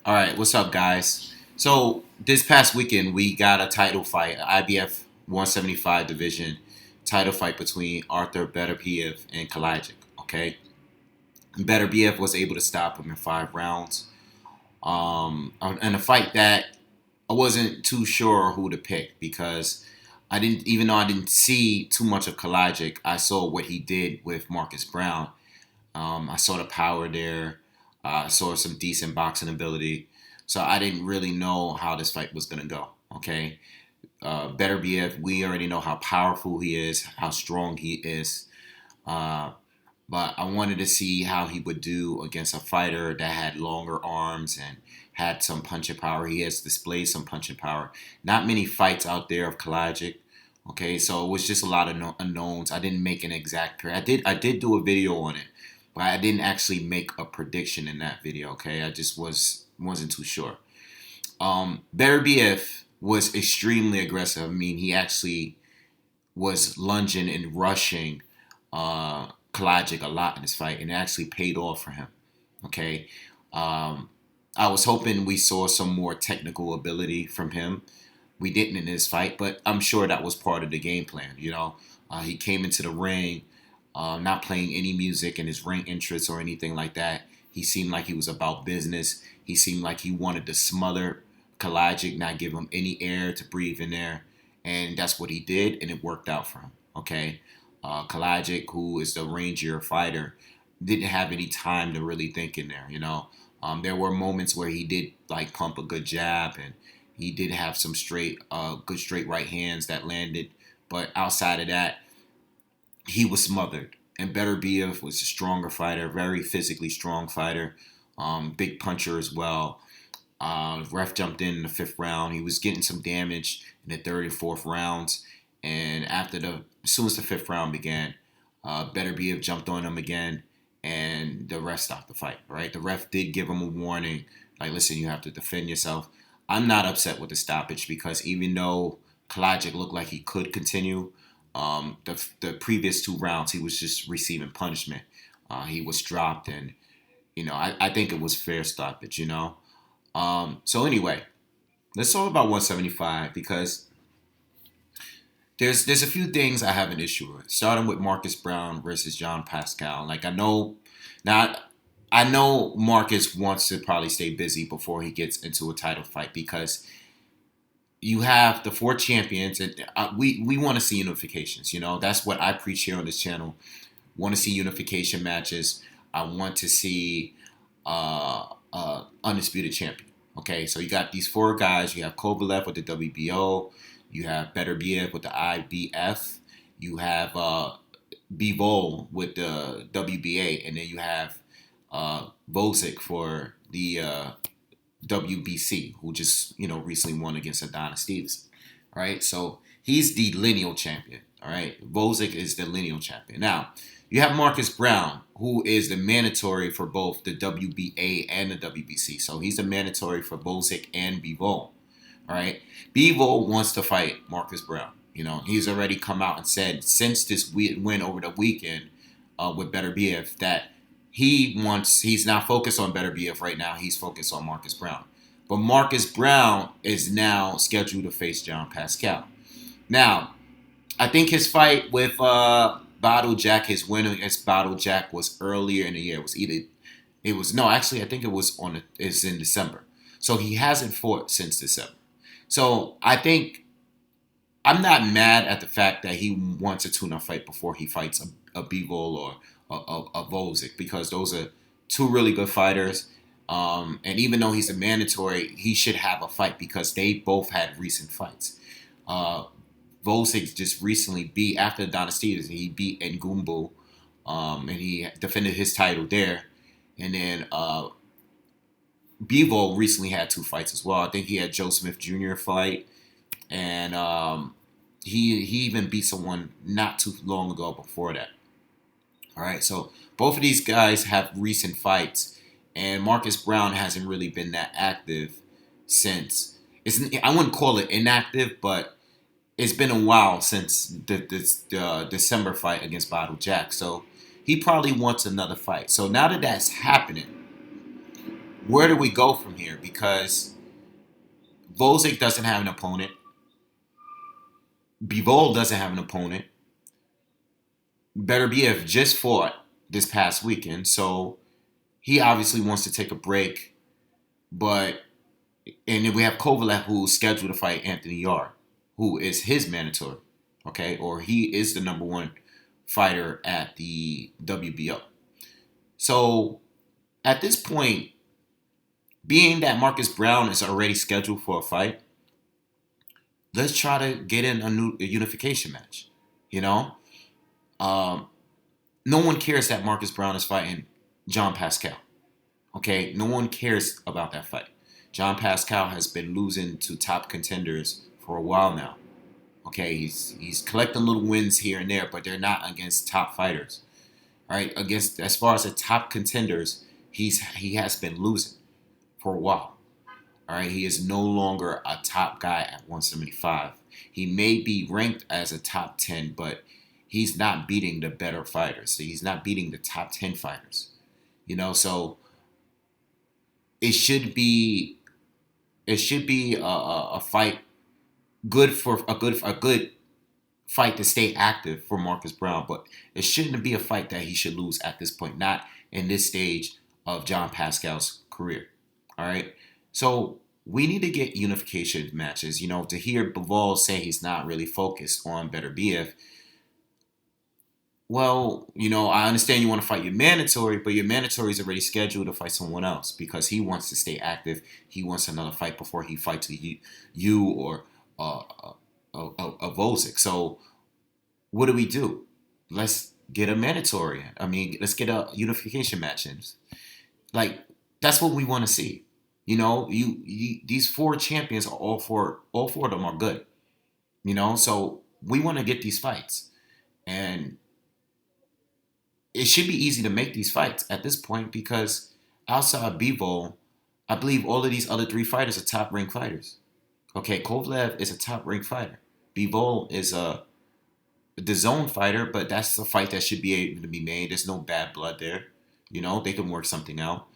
All right, what's up, guys? So this past weekend we got a title fight, IBF 175 division title fight between Arthur Beterbiev and Kalajdzic. Okay, Beterbiev was able to stop him in 5 rounds. And a fight that I wasn't too sure who to pick because I didn't, even though I didn't see too much of Kalajdzic, I saw what he did with Marcus Browne. I saw the power there. I saw some decent boxing ability. So I didn't really know how this fight was going to go. Okay. Beterbiev, we already know how powerful he is, how strong he is. Uh, but I wanted to see how he would do against a fighter that had longer arms and had some punching power. He has displayed some punching power. Not many fights out there of Kalajdzic. Okay, so it was just a lot of unknowns. I didn't make an exact. I did do a video on it, but I didn't actually make a prediction in that video. Okay, I just wasn't too sure. Beterbiev was extremely aggressive. I mean, he actually was lunging and rushing Kalajdzic a lot in this fight, and it actually paid off for him. Okay, um, I was hoping we saw some more technical ability from him. We didn't in this fight, but I'm sure that was part of the game plan. He came into the ring, not playing any music in his ring entrance or anything like that. He seemed like he was about business. He seemed like he wanted to smother Kalajdzic, not give him any air to breathe in there, and that's what he did, and it worked out for him. Okay, Kalajdzic, who is the rangier fighter, didn't have any time to really think in there. There were moments where he did like pump a good jab, and he did have some good straight right hands that landed. But outside of that, he was smothered. And Beterbiev was a stronger fighter, very physically strong fighter, big puncher as well. Ref jumped in the fifth round. He was getting some damage in the third and fourth rounds. And as soon as the fifth round began, Beterbiev jumped on him again, and the ref stopped the fight. Right, the ref did give him a warning, like, listen, you have to defend yourself. I'm not upset with the stoppage because even though Kalajdzic looked like he could continue, the previous 2 rounds he was just receiving punishment. He was dropped, and I think it was fair stoppage. So anyway, let's talk about 175 because there's a few things I have an issue with. Starting with Marcus Browne versus John Pascal. Like now I know Marcus wants to probably stay busy before he gets into a title fight because you have the 4 champions, and we want to see unifications. That's what I preach here on this channel. Want to see unification matches. I want to see undisputed champion. Okay, so you got these 4 guys. You have Kovalev with the WBO. You have Beterbiev with the IBF. You have Bivol with the WBA, and then you have Bozic for the WBC, who just recently won against Adonis Stevenson. All right, so he's the lineal champion. All right, Bozic is the lineal champion. Now you have Marcus Browne, who is the mandatory for both the WBA and the WBC. So he's the mandatory for Bozic and Bivol. All right, Bivol wants to fight Marcus Browne. He's already come out and said since this win over the weekend with Beterbiev that he's not focused on Beterbiev right now. He's focused on Marcus Browne. But Marcus Browne is now scheduled to face John Pascal. Now, I think his fight with Jack, his win against Jack was earlier in the year. I think it was it's in December. So he hasn't fought since December. So I think I'm not mad at the fact that he wants a tune-up fight before he fights a Bivol or a Bozic because those are 2 really good fighters. And even though he's a mandatory, he should have a fight because they both had recent fights. Bozic just recently beat, after Adonis Stevenson, he beat Ngumbu, and he defended his title there. And then Bivol recently had 2 fights as well. I think he had Joe Smith Jr. fight, and he even beat someone not too long ago before that. All right, so both of these guys have recent fights, and Marcus Browne hasn't really been that active since. I wouldn't call it inactive, but it's been a while since the December fight against Jack. So he probably wants another fight. So now that that's happening, where do we go from here? Because Volzik doesn't have an opponent. Bivol doesn't have an opponent. Beterbiev just fought this past weekend, so he obviously wants to take a break. But and then we have Kovalev, who's scheduled to fight Anthony Yarde, who is his mandatory, okay, or he is the number one fighter at the WBO. So at this point, being that Marcus Browne is already scheduled for a fight, let's try to get in a unification match. You know, um, no one cares that Marcus Browne is fighting John Pascal. Okay, no one cares about that fight. John Pascal has been losing to top contenders for a while now. Okay, he's collecting little wins here and there, but they're not against top fighters. Right? Against as far as the top contenders, he has been losing for a while. All right, he is no longer a top guy at 175. He may be ranked as a top 10, but he's not beating the better fighters. So he's not beating the top 10 fighters. So it should be a fight good for a good fight to stay active for Marcus Browne, but it shouldn't be a fight that he should lose at this point, not in this stage of John Pascal's career. All right. So we need to get unification matches. To hear Bivol say he's not really focused on Beterbiev. Well, I understand you want to fight your mandatory, but your mandatory is already scheduled to fight someone else because he wants to stay active. He wants another fight before he fights you or a Volzik. So what do we do? Let's get a mandatory. I mean, let's get a unification match in. Like that's what we want to see. These four champions are all four of them are good. So we want to get these fights, and it should be easy to make these fights at this point because outside Bivol, I believe all of these other three fighters are top ranked fighters. Okay, Kovalev is a top ranked fighter. Bivol is the zone fighter, but that's a fight that should be able to be made. There's no bad blood there. They can work something out.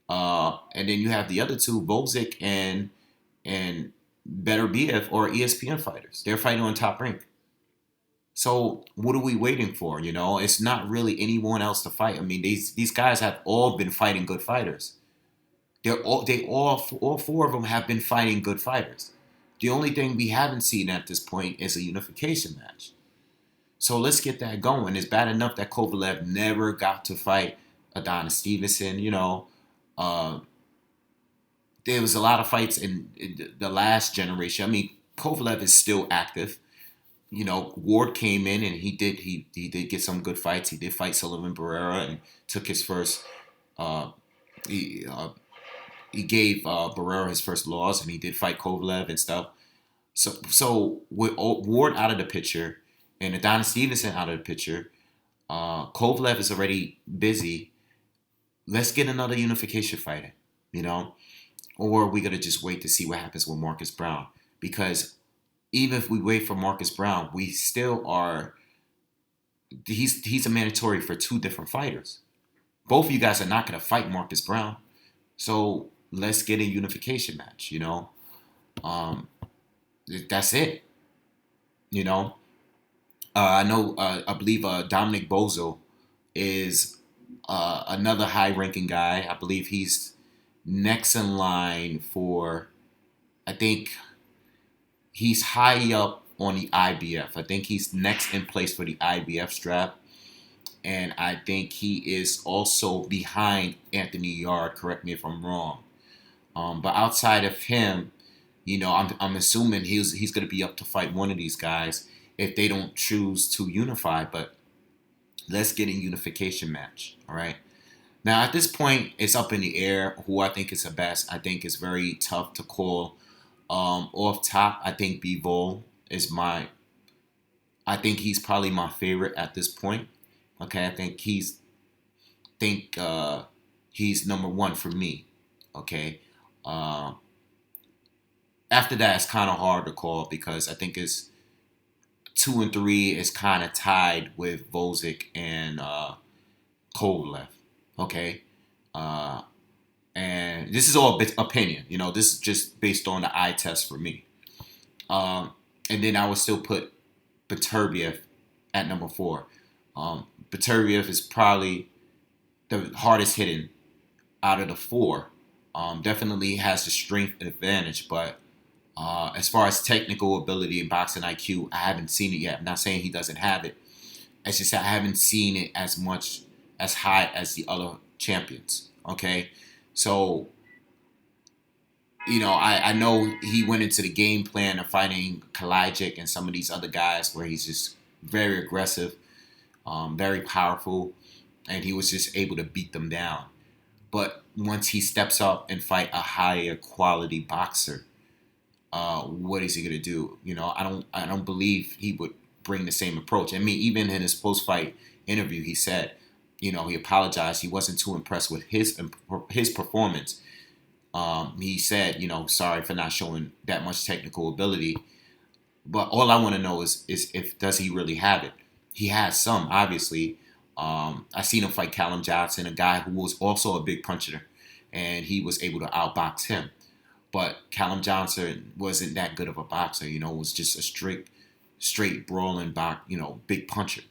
And then you have the other two, Volzik and Beterbiev, or ESPN fighters. They're fighting on top rank. So what are we waiting for? It's not really anyone else to fight. I mean, these guys have all been fighting good fighters. All four of them have been fighting good fighters. The only thing we haven't seen at this point is a unification match. So let's get that going. It's bad enough that Kovalev never got to fight Adonis Stevenson. There was a lot of fights in the last generation. I mean, Kovalev is still active. Ward came in and he did get some good fights. He did fight Sullivan Barrera and took his first. He gave Barrera his first loss, and he did fight Kovalev and stuff. So with Ward out of the picture and Adonis Stevenson out of the picture, Kovalev is already busy. Let's get another unification fighter, or we gotta just wait to see what happens with Marcus Browne, because even if we wait for Marcus Browne, we still are. He's a mandatory for two different fighters. Both of you guys are not gonna fight Marcus Browne, so let's get a unification match. That's it. I know. I believe Dominic Bozo is another high-ranking guy. I believe he's next in line for. I think he's high up on the IBF. I think he's next in place for the IBF strap. And I think he is also behind Anthony Yarde. Correct me if I'm wrong. But outside of him, I'm assuming he's going to be up to fight one of these guys if they don't choose to unify. But let's get a unification match. All right. Now, at this point, it's up in the air who I think is the best. I think it's very tough to call. Off top, I think Bivol is I think he's probably my favorite at this point. Okay, I think he's number one for me. Okay. After that, it's kind of hard to call because I think it's 2 and 3 is kind of tied with Volzik and Kovalev. Okay. And this is all opinion. This is just based on the eye test for me. Um, and then I would still put Beterbiev at number 4. Beterbiev is probably the hardest hitting out of the 4. Definitely has the strength advantage, but as far as technical ability and boxing IQ, I haven't seen it yet. I'm not saying he doesn't have it. It's just I haven't seen it as much as high as the other champions. Okay, so I know he went into the game plan of fighting Kalajdzic and some of these other guys where he's just very aggressive, very powerful, and he was just able to beat them down. But once he steps up and fight a higher quality boxer, what is he gonna do? I don't believe he would bring the same approach. I mean, even in his post-fight interview, he said, he apologized. He wasn't too impressed with his performance. He said, sorry for not showing that much technical ability. But all I want to know is if does he really have it? He has some, obviously. I seen him fight Callum Johnson, a guy who was also a big puncher, and he was able to outbox him. But Callum Johnson wasn't that good of a boxer. Was just a straight brawling big puncher.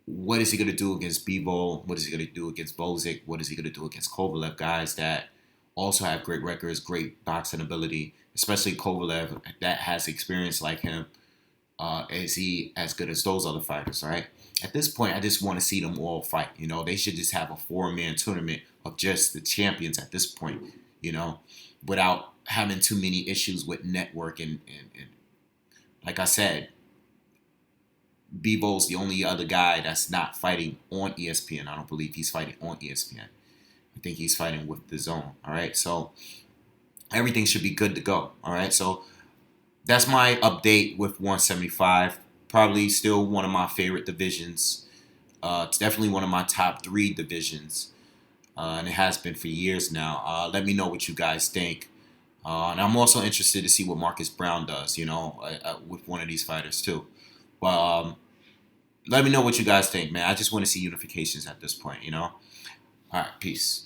What is he going to do against Bivol? What is he going to do against Bozic? What is he going to do against Kovalev? Guys that also have great records, great boxing ability, especially Kovalev that has experience like him. Is he as good as those other fighters, right? At this point, I just want to see them all fight. They should just have a 4-man tournament of just the champions at this point, without having too many issues with network and like I said, Bivol's the only other guy that's not fighting on ESPN. I don't believe he's fighting on ESPN. I think he's fighting with the Zone. All right, so everything should be good to go. All right, so that's my update with 175. Probably still one of my favorite divisions. It's definitely one of my top 3 divisions, and it has been for years now. Let me know what you guys think. And I'm also interested to see what Marcus Browne does, with one of these fighters too. But let me know what you guys think, man. I just want to see unifications at this point, All right, peace.